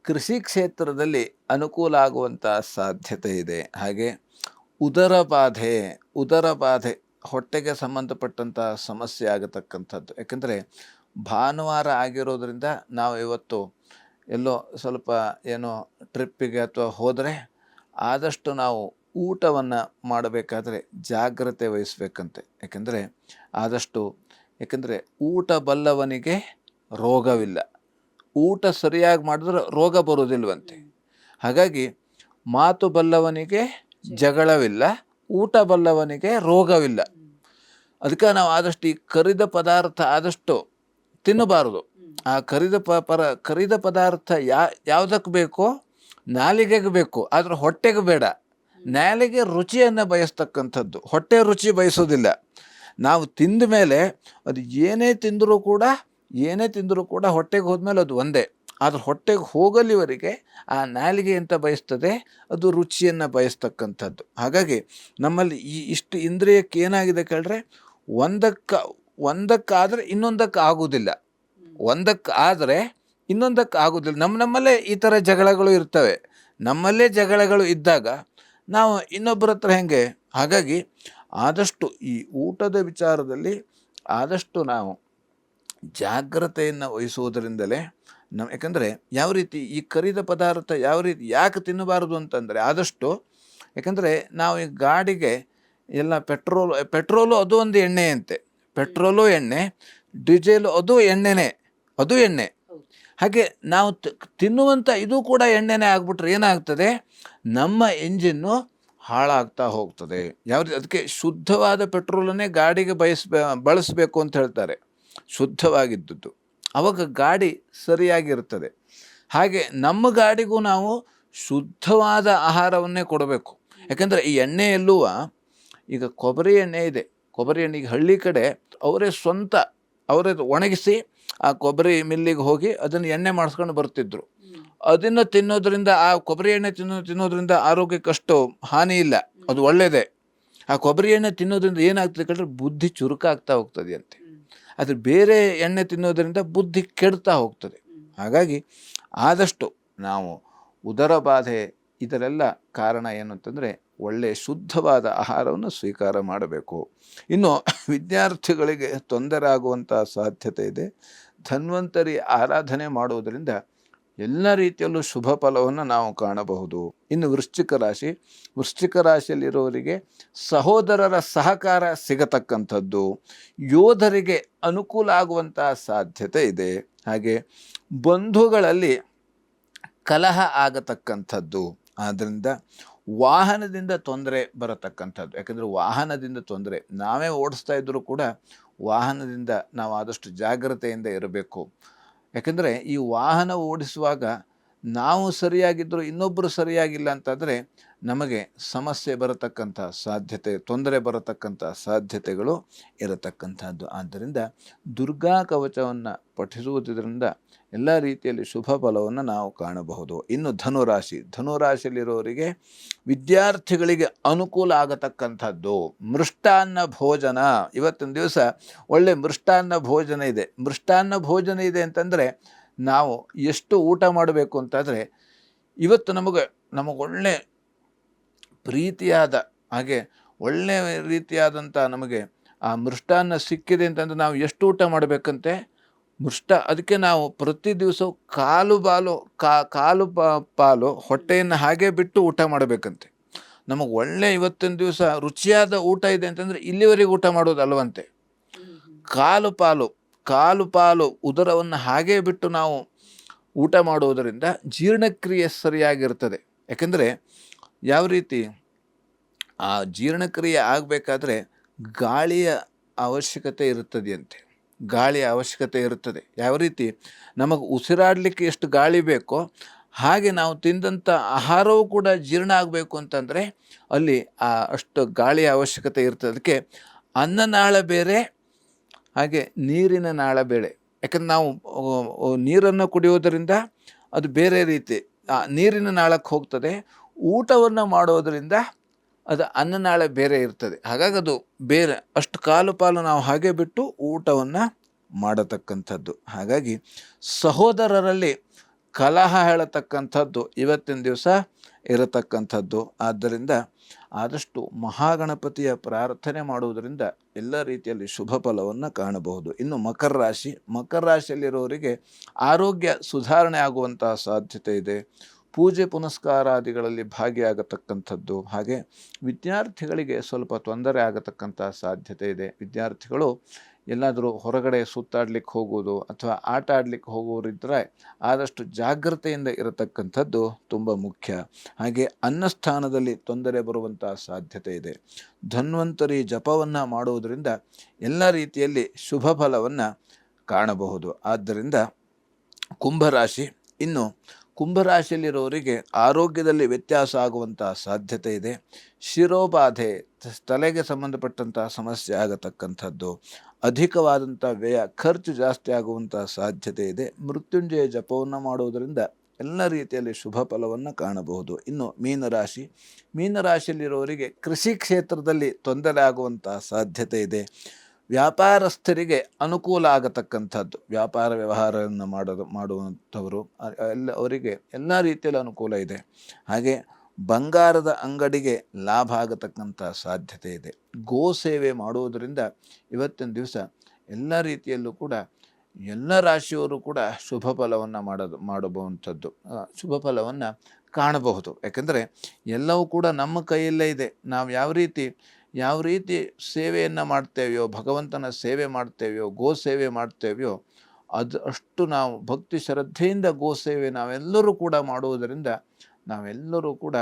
ಕೃಷಿ ಕ್ಷೇತ್ರದಲ್ಲಿ ಅನುಕೂಲ ಆಗುವಂಥ ಸಾಧ್ಯತೆ ಇದೆ. ಹಾಗೆ ಉದರ ಬಾಧೆ ಹೊಟ್ಟೆಗೆ ಸಂಬಂಧಪಟ್ಟಂಥ ಸಮಸ್ಯೆ ಆಗತಕ್ಕಂಥದ್ದು. ಯಾಕೆಂದರೆ ಭಾನುವಾರ ಆಗಿರೋದ್ರಿಂದ ನಾವು ಇವತ್ತು ಎಲ್ಲೋ ಸ್ವಲ್ಪ ಏನೋ ಟ್ರಿಪ್ಪಿಗೆ ಅಥವಾ ಹೋದರೆ ಆದಷ್ಟು ನಾವು ಊಟವನ್ನು ಮಾಡಬೇಕಾದ್ರೆ ಜಾಗ್ರತೆ ವಹಿಸ್ಬೇಕಂತೆ. ಯಾಕೆಂದರೆ ಊಟ ಬಲ್ಲವನಿಗೆ ರೋಗವಿಲ್ಲ, ಊಟ ಸರಿಯಾಗಿ ಮಾಡಿದ್ರೆ ರೋಗ ಬರೋದಿಲ್ವಂತೆ. ಹಾಗಾಗಿ ಮಾತು ಬಲ್ಲವನಿಗೆ ಜಗಳವಿಲ್ಲ, ಊಟ ಬಲ್ಲವನಿಗೆ ರೋಗವಿಲ್ಲ. ಅದಕ್ಕೆ ನಾವು ಆದಷ್ಟು ಈ ಕರಿದ ಪದಾರ್ಥ ಆದಷ್ಟು ತಿನ್ನಬಾರದು. ಆ ಕರಿದ ಪದಾರ್ಥ ಯಾವುದಕ್ಕೆ ಬೇಕೋ ನಾಲಿಗೆಗೆ ಬೇಕು, ಆದರೆ ಹೊಟ್ಟೆಗೆ ಬೇಡ. ನಾಲಿಗೆ ರುಚಿಯನ್ನು ಬಯಸ್ತಕ್ಕಂಥದ್ದು, ಹೊಟ್ಟೆ ರುಚಿ ಬಯಸೋದಿಲ್ಲ. ನಾವು ತಿಂದ ಮೇಲೆ ಅದು ಏನೇ ತಿಂದರೂ ಕೂಡ ಹೊಟ್ಟೆಗೆ ಹೋದ್ಮೇಲೆ ಅದು ಒಂದೇ. ಆದರೆ ಹೊಟ್ಟೆಗೆ ಹೋಗಲಿವರೆಗೆ ಆ ನಾಲಿಗೆ ಅಂತ ಬಯಸ್ತದೆ, ಅದು ರುಚಿಯನ್ನು ಬಯಸ್ತಕ್ಕಂಥದ್ದು. ಹಾಗಾಗಿ ನಮ್ಮಲ್ಲಿ ಇಷ್ಟು ಇಂದ್ರಿಯಕ್ಕೆ ಏನಾಗಿದೆ ಕೇಳಿದ್ರೆ, ಒಂದಕ್ಕಾದರೆ ಇನ್ನೊಂದಕ್ಕೆ ಆಗೋದಿಲ್ಲ, ಒಂದಕ್ಕಾದರೆ ಇನ್ನೊಂದಕ್ಕೆ ಆಗೋದಿಲ್ಲ. ನಮ್ಮಲ್ಲೇ ಈ ಥರ ಜಗಳಗಳು ಇರ್ತವೆ. ನಮ್ಮಲ್ಲೇ ಜಗಳಗಳು ಇದ್ದಾಗ ನಾವು ಇನ್ನೊಬ್ಬರ ಹತ್ರ ಹೆಂಗೆ? ಹಾಗಾಗಿ ಆದಷ್ಟು ಈ ಊಟದ ವಿಚಾರದಲ್ಲಿ ಆದಷ್ಟು ನಾವು ಜಾಗ್ರತೆಯನ್ನು ವಹಿಸುವುದರಿಂದಲೇ ಯಾಕಂದರೆ ಯಾವ ರೀತಿ ಈ ಕರಿದ ಪದಾರ್ಥ ಯಾಕೆ ತಿನ್ನಬಾರದು ಅಂತಂದರೆ ಆದಷ್ಟು, ಯಾಕಂದರೆ ನಾವು ಈ ಗಾಡಿಗೆ ಎಲ್ಲ ಪೆಟ್ರೋಲು ಅದು ಒಂದು ಎಣ್ಣೆ ಅಂತೆ, ಪೆಟ್ರೋಲು ಎಣ್ಣೆ, ಡೀಸೆಲು ಅದು ಎಣ್ಣೆ. ಹಾಗೆ ನಾವು ತಿನ್ನುವಂಥ ಇದು ಕೂಡ ಎಣ್ಣೆನೇ ಆಗ್ಬಿಟ್ರೆ ಏನಾಗ್ತದೆ, ನಮ್ಮ ಎಂಜಿನ್ನು ಹಾಳಾಗ್ತಾ ಹೋಗ್ತದೆ. ಅದಕ್ಕೆ ಶುದ್ಧವಾದ ಪೆಟ್ರೋಲನ್ನೇ ಗಾಡಿಗೆ ಬಳಸಬೇಕು ಅಂತ ಹೇಳ್ತಾರೆ, ಶುದ್ಧವಾಗಿದ್ದದ್ದು. ಆವಾಗ ಗಾಡಿ ಸರಿಯಾಗಿರ್ತದೆ. ಹಾಗೆ ನಮ್ಮ ಗಾಡಿಗೂ ನಾವು ಶುದ್ಧವಾದ ಆಹಾರವನ್ನೇ ಕೊಡಬೇಕು. ಯಾಕಂದರೆ ಈ ಎಣ್ಣೆಯಲ್ಲೂ ಈಗ ಕೊಬ್ಬರಿ ಎಣ್ಣೆ ಇದೆ, ಕೊಬ್ಬರಿ ಎಣ್ಣೆಗೆ ಹಳ್ಳಿ ಕಡೆ ಅವರೇ ಒಣಗಿಸಿ ಆ ಕೊಬ್ಬರಿ ಮಿಲ್ಲಿಗೆ ಹೋಗಿ ಅದನ್ನು ಎಣ್ಣೆ ಮಾಡಿಸ್ಕೊಂಡು ಬರ್ತಿದ್ರು. ಅದನ್ನು ತಿನ್ನೋದ್ರಿಂದ, ಆ ಕೊಬ್ಬರಿ ಎಣ್ಣೆ ತಿನ್ನೋದ್ರಿಂದ ಆರೋಗ್ಯಕ್ಕಷ್ಟು ಹಾನಿ ಇಲ್ಲ, ಅದು ಒಳ್ಳೆಯದೇ. ಆ ಕೊಬ್ಬರಿ ಎಣ್ಣೆ ತಿನ್ನೋದ್ರಿಂದ ಏನಾಗ್ತದೆ ಕೇಳಿದ್ರೆ ಬುದ್ಧಿ ಚುರುಕಾಗ್ತಾ ಹೋಗ್ತದೆ ಅಂತೆ. ಆದರೆ ಬೇರೆ ಎಣ್ಣೆ ತಿನ್ನೋದ್ರಿಂದ ಬುದ್ಧಿ ಕೆಡ್ತಾ ಹೋಗ್ತದೆ. ಹಾಗಾಗಿ ಆದಷ್ಟು ನಾವು ಉದರ ಬಾಧೆ ಇದರೆಲ್ಲ ಕಾರಣ ಏನು ಅಂತಂದರೆ ಒಳ್ಳೆಯ ಶುದ್ಧವಾದ ಆಹಾರವನ್ನು ಸ್ವೀಕಾರ ಮಾಡಬೇಕು. ಇನ್ನು ವಿದ್ಯಾರ್ಥಿಗಳಿಗೆ ತೊಂದರೆ ಆಗುವಂಥ ಸಾಧ್ಯತೆ ಇದೆ. ಧನ್ವಂತರಿ ಆರಾಧನೆ ಮಾಡುವುದರಿಂದ ಎಲ್ಲ ರೀತಿಯಲ್ಲೂ ಶುಭ ಫಲವನ್ನು ನಾವು ಕಾಣಬಹುದು. ಇನ್ನು ವೃಶ್ಚಿಕ ರಾಶಿಯಲ್ಲಿರೋರಿಗೆ ಸಹೋದರರ ಸಹಕಾರ ಸಿಗತಕ್ಕಂಥದ್ದು, ಯೋಧರಿಗೆ ಅನುಕೂಲ ಆಗುವಂಥ ಸಾಧ್ಯತೆ ಇದೆ. ಹಾಗೆ ಬಂಧುಗಳಲ್ಲಿ ಕಲಹ ಆಗತಕ್ಕಂಥದ್ದು. ಆದ್ದರಿಂದ ವಾಹನದಿಂದ ತೊಂದರೆ ಬರತಕ್ಕಂಥದ್ದು. ಯಾಕಂದರೆ ವಾಹನದಿಂದ ತೊಂದರೆ ನಾವೇ ಓಡಿಸ್ತಾ ಇದ್ದರೂ ಕೂಡ ವಾಹನದಿಂದ ನಾವು ಆದಷ್ಟು ಜಾಗ್ರತೆಯಿಂದ ಇರಬೇಕು. ಯಾಕಂದರೆ ಈ ವಾಹನ ಓಡಿಸುವಾಗ ನಾವು ಸರಿಯಾಗಿದ್ದರೂ ಇನ್ನೊಬ್ಬರು ಸರಿಯಾಗಿಲ್ಲ ಅಂತಂದರೆ ನಮಗೆ ಸಮಸ್ಯೆ ಬರತಕ್ಕಂಥ ಸಾಧ್ಯತೆ, ತೊಂದರೆ ಬರತಕ್ಕಂಥ ಸಾಧ್ಯತೆಗಳು ಇರತಕ್ಕಂಥದ್ದು. ಆದ್ದರಿಂದ ದುರ್ಗಾ ಕವಚವನ್ನು ಪಠಿಸುವುದರಿಂದ ಎಲ್ಲ ರೀತಿಯಲ್ಲಿ ಶುಭ ಫಲವನ್ನು ನಾವು ಕಾಣಬಹುದು. ಇನ್ನು ಧನುರಾಶಿಯಲ್ಲಿರೋರಿಗೆ ವಿದ್ಯಾರ್ಥಿಗಳಿಗೆ ಅನುಕೂಲ ಆಗತಕ್ಕಂಥದ್ದು ಮೃಷ್ಟಾನ್ನ ಭೋಜನ. ಇವತ್ತಿನ ದಿವಸ ಒಳ್ಳೆ ಮೃಷ್ಟಾನ್ನ ಭೋಜನ ಇದೆ. ಮೃಷ್ಟಾನ್ನ ಭೋಜನ ಇದೆ ಅಂತಂದರೆ ನಾವು ಎಷ್ಟು ಊಟ ಮಾಡಬೇಕು ಅಂತಂದರೆ, ಇವತ್ತು ನಮಗೊಳ್ಳೆ ಪ್ರೀತಿಯಾದ ಹಾಗೆ ಒಳ್ಳೆಯ ರೀತಿಯಾದಂಥ ನಮಗೆ ಆ ಮೃಷ್ಟಾನ್ನ ಸಿಕ್ಕಿದೆ ಅಂತಂದರೆ ನಾವು ಎಷ್ಟು ಊಟ ಮಾಡಬೇಕಂತೆ. ಅದಕ್ಕೆ ನಾವು ಪ್ರತಿ ದಿವಸ ಕಾಲು ಪಾಲು ಹೊಟ್ಟೆಯನ್ನು ಹಾಗೆ ಬಿಟ್ಟು ಊಟ ಮಾಡಬೇಕಂತೆ. ನಮಗೆ ಒಳ್ಳೆ ಇವತ್ತಿನ ದಿವಸ ರುಚಿಯಾದ ಊಟ ಇದೆ ಅಂತಂದರೆ ಇಲ್ಲಿವರೆಗೆ ಊಟ ಮಾಡೋದಲ್ವಂತೆ. ಕಾಲು ಪಾಲು ಉದರವನ್ನು ಹಾಗೇ ಬಿಟ್ಟು ನಾವು ಊಟ ಮಾಡುವುದರಿಂದ ಜೀರ್ಣಕ್ರಿಯೆ ಸರಿಯಾಗಿರ್ತದೆ. ಯಾಕೆಂದರೆ ಯಾವ ರೀತಿ ಆ ಜೀರ್ಣಕ್ರಿಯೆ ಆಗಬೇಕಾದ್ರೆ ಗಾಳಿಯ ಅವಶ್ಯಕತೆ ಇರುತ್ತದೆಯಂತೆ. ಗಾಳಿಯ ಅವಶ್ಯಕತೆ ಇರುತ್ತದೆ. ಯಾವ ರೀತಿ ನಮಗೆ ಉಸಿರಾಡಲಿಕ್ಕೆ ಎಷ್ಟು ಗಾಳಿ ಬೇಕೋ ಹಾಗೆ ನಾವು ತಿಂದಂಥ ಆಹಾರವೂ ಕೂಡ ಜೀರ್ಣ ಆಗಬೇಕು ಅಂತಂದರೆ ಅಲ್ಲಿ ಅಷ್ಟು ಗಾಳಿಯ ಅವಶ್ಯಕತೆ ಇರ್ತದೆ. ಅದಕ್ಕೆ ಅನ್ನನಾಳ ಬೇರೆ, ಹಾಗೆ ನೀರಿನ ನಾಳ ಬೇರೆ. ಯಾಕಂದ್ರೆ ನಾವು ನೀರನ್ನು ಕುಡಿಯೋದರಿಂದ ಅದು ಬೇರೆ ರೀತಿ ನೀರಿನ ನಾಳಕ್ಕೆ ಹೋಗ್ತದೆ. ಊಟವನ್ನು ಮಾಡೋದರಿಂದ ಅದು ಅನ್ನನಾಳ ಬೇರೆ ಇರ್ತದೆ. ಹಾಗಾಗಿ ಅದು ಬೇರೆ, ಅಷ್ಟು ಕಾಲು ನಾವು ಹಾಗೆ ಬಿಟ್ಟು ಊಟವನ್ನು ಮಾಡತಕ್ಕಂಥದ್ದು. ಹಾಗಾಗಿ ಸಹೋದರರಲ್ಲಿ ಕಲಹ ಹೇಳತಕ್ಕಂಥದ್ದು ಇವತ್ತಿನ ದಿವಸ ಇರತಕ್ಕಂಥದ್ದು. ಆದ್ದರಿಂದ ಆದಷ್ಟು ಮಹಾಗಣಪತಿಯ ಪ್ರಾರ್ಥನೆ ಮಾಡುವುದರಿಂದ ಎಲ್ಲ ರೀತಿಯಲ್ಲಿ ಶುಭ ಫಲವನ್ನು ಕಾಣಬಹುದು. ಇನ್ನು ಮಕರ ರಾಶಿಯಲ್ಲಿರೋರಿಗೆ ಆರೋಗ್ಯ ಸುಧಾರಣೆ ಆಗುವಂತಹ ಸಾಧ್ಯತೆ ಇದೆ. ಪೂಜೆ ಪುನಸ್ಕಾರಾದಿಗಳಲ್ಲಿ ಭಾಗಿಯಾಗತಕ್ಕಂಥದ್ದು. ಹಾಗೆ ವಿದ್ಯಾರ್ಥಿಗಳಿಗೆ ಸ್ವಲ್ಪ ತೊಂದರೆ ಆಗತಕ್ಕಂಥ ಸಾಧ್ಯತೆ ಇದೆ. ವಿದ್ಯಾರ್ಥಿಗಳು ಎಲ್ಲಾದರೂ ಹೊರಗಡೆ ಸುತ್ತಾಡ್ಲಿಕ್ಕೆ ಹೋಗೋದು ಅಥವಾ ಆಟ ಆಡಲಿಕ್ಕೆ ಹೋಗೋರಿದ್ದರೆ ಆದಷ್ಟು ಜಾಗ್ರತೆಯಿಂದ ಇರತಕ್ಕಂಥದ್ದು ತುಂಬ ಮುಖ್ಯ. ಹಾಗೆ ಅನ್ನಸ್ಥಾನದಲ್ಲಿ ತೊಂದರೆ ಬರುವಂಥ ಸಾಧ್ಯತೆ ಇದೆ. ಧನ್ವಂತರಿ ಜಪವನ್ನು ಮಾಡುವುದರಿಂದ ಎಲ್ಲ ರೀತಿಯಲ್ಲಿ ಶುಭ ಫಲವನ್ನು ಕಾಣಬಹುದು. ಆದ್ದರಿಂದ ಕುಂಭರಾಶಿಯಲ್ಲಿರೋರಿಗೆ ಆರೋಗ್ಯದಲ್ಲಿ ವ್ಯತ್ಯಾಸ ಆಗುವಂಥ ಸಾಧ್ಯತೆ ಇದೆ. ಶಿರೋಬಾಧೆ, ತಲೆಗೆ ಸಂಬಂಧಪಟ್ಟಂಥ ಸಮಸ್ಯೆ ಆಗತಕ್ಕಂಥದ್ದು, ಅಧಿಕವಾದಂಥ ವ್ಯಯ, ಖರ್ಚು ಜಾಸ್ತಿ ಆಗುವಂಥ ಸಾಧ್ಯತೆ ಇದೆ. ಮೃತ್ಯುಂಜಯ ಜಪವನ್ನು ಮಾಡುವುದರಿಂದ ಎಲ್ಲ ರೀತಿಯಲ್ಲಿ ಶುಭ ಫಲವನ್ನು ಕಾಣಬಹುದು. ಇನ್ನು ಮೀನರಾಶಿಯಲ್ಲಿರೋರಿಗೆ ಕೃಷಿ ಕ್ಷೇತ್ರದಲ್ಲಿ ತೊಂದರೆ ಆಗುವಂಥ ಸಾಧ್ಯತೆ ಇದೆ. ವ್ಯಾಪಾರಸ್ಥರಿಗೆ ಅನುಕೂಲ ಆಗತಕ್ಕಂಥದ್ದು, ವ್ಯಾಪಾರ ವ್ಯವಹಾರವನ್ನು ಮಾಡುವಂಥವರು ಅವರಿಗೆ ಎಲ್ಲ ರೀತಿಯಲ್ಲಿ ಅನುಕೂಲ ಇದೆ. ಹಾಗೆ ಬಂಗಾರದ ಅಂಗಡಿಗೆ ಲಾಭ ಆಗತಕ್ಕಂಥ ಸಾಧ್ಯತೆ ಇದೆ. ಗೋ ಸೇವೆ ಮಾಡುವುದರಿಂದ ಇವತ್ತಿನ ದಿವಸ ಎಲ್ಲ ರೀತಿಯಲ್ಲೂ ಕೂಡ ಎಲ್ಲ ರಾಶಿಯವರು ಕೂಡ ಶುಭ ಫಲವನ್ನು ಮಾಡಬಹುವಂಥದ್ದು, ಶುಭ ಫಲವನ್ನು ಕಾಣಬಹುದು. ಯಾಕೆಂದರೆ ಎಲ್ಲವೂ ಕೂಡ ನಮ್ಮ ಕೈಯಲ್ಲೇ ಇದೆ. ನಾವು ಯಾವ ರೀತಿ ಸೇವೆಯನ್ನು ಮಾಡ್ತೇವೆಯೋ, ಭಗವಂತನ ಸೇವೆ ಮಾಡ್ತೇವೆಯೋ, ಗೋ ಸೇವೆ ಮಾಡ್ತೇವೆಯೋ, ಅಷ್ಟು ನಾವು ಭಕ್ತಿ ಶ್ರದ್ಧೆಯಿಂದ ಗೋ ಸೇವೆ ನಾವೆಲ್ಲರೂ ಕೂಡ ಮಾಡುವುದರಿಂದ ನಾವೆಲ್ಲರೂ ಕೂಡ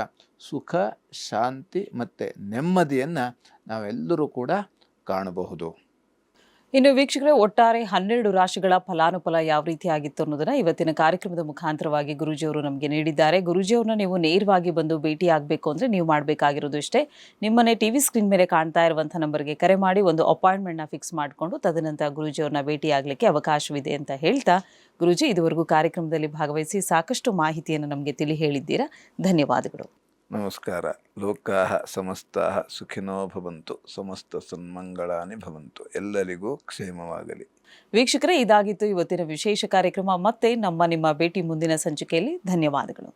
ಸುಖ, ಶಾಂತಿ ಮತ್ತು ನೆಮ್ಮದಿಯನ್ನು ನಾವೆಲ್ಲರೂ ಕೂಡ ಕಾಣಬಹುದು. ಇನ್ನು ವೀಕ್ಷಕರೇ, ಒಟ್ಟಾರೆ 12 ರಾಶಿಗಳ ಫಲಾನುಫಲ ಯಾವ ರೀತಿ ಆಗಿತ್ತು ಅನ್ನೋದನ್ನ ಇವತ್ತಿನ ಕಾರ್ಯಕ್ರಮದ ಮುಖಾಂತರವಾಗಿ ಗುರೂಜಿಯವರು ನಮಗೆ ನೀಡಿದ್ದಾರೆ. ಗುರೂಜಿಯವ್ರನ್ನ ನೀವು ನೇರವಾಗಿ ಬಂದು ಭೇಟಿ ಆಗಬೇಕು ಅಂದರೆ ನೀವು ಮಾಡಬೇಕಾಗಿರೋದು ಇಷ್ಟೇ. ನಿಮ್ಮನೆ ಟಿವಿ ಸ್ಕ್ರೀನ್ ಮೇಲೆ ಕಾಣ್ತಾ ಇರುವಂಥ ನಂಬರ್ಗೆ ಕರೆ ಮಾಡಿ ಒಂದು ಅಪಾಯಿಂಟ್ಮೆಂಟ್ನ ಫಿಕ್ಸ್ ಮಾಡಿಕೊಂಡು ತದನಂತರ ಗುರೂಜಿಯವ್ರನ್ನ ಭೇಟಿ ಆಗಲಿಕ್ಕೆ ಅವಕಾಶವಿದೆ ಅಂತ ಹೇಳ್ತಾ, ಗುರೂಜಿ ಇದುವರೆಗೂ ಕಾರ್ಯಕ್ರಮದಲ್ಲಿ ಭಾಗವಹಿಸಿ ಸಾಕಷ್ಟು ಮಾಹಿತಿಯನ್ನು ನಮಗೆ ತಿಳಿ ಹೇಳಿದ್ದೀರಾ. ಧನ್ಯವಾದಗಳು. ನಮಸ್ಕಾರ. ಲೋಕಾಃ ಸಮಸ್ತಾಃ ಸುಖಿನೋ ಭವಂತು, ಸಮಸ್ತ ಸನ್ಮಂಗಳಾನಿ ಭವಂತು. ಎಲ್ಲರಿಗೂ ಕ್ಷೇಮವಾಗಲಿ. ವೀಕ್ಷಕರೇ, ಇದಾಗಿತ್ತು ಇವತ್ತಿನ ವಿಶೇಷ ಕಾರ್ಯಕ್ರಮ. ಮತ್ತೆ ನಿಮ್ಮ ಭೇಟಿ ಮುಂದಿನ ಸಂಚಿಕೆಯಲ್ಲಿ. ಧನ್ಯವಾದಗಳು.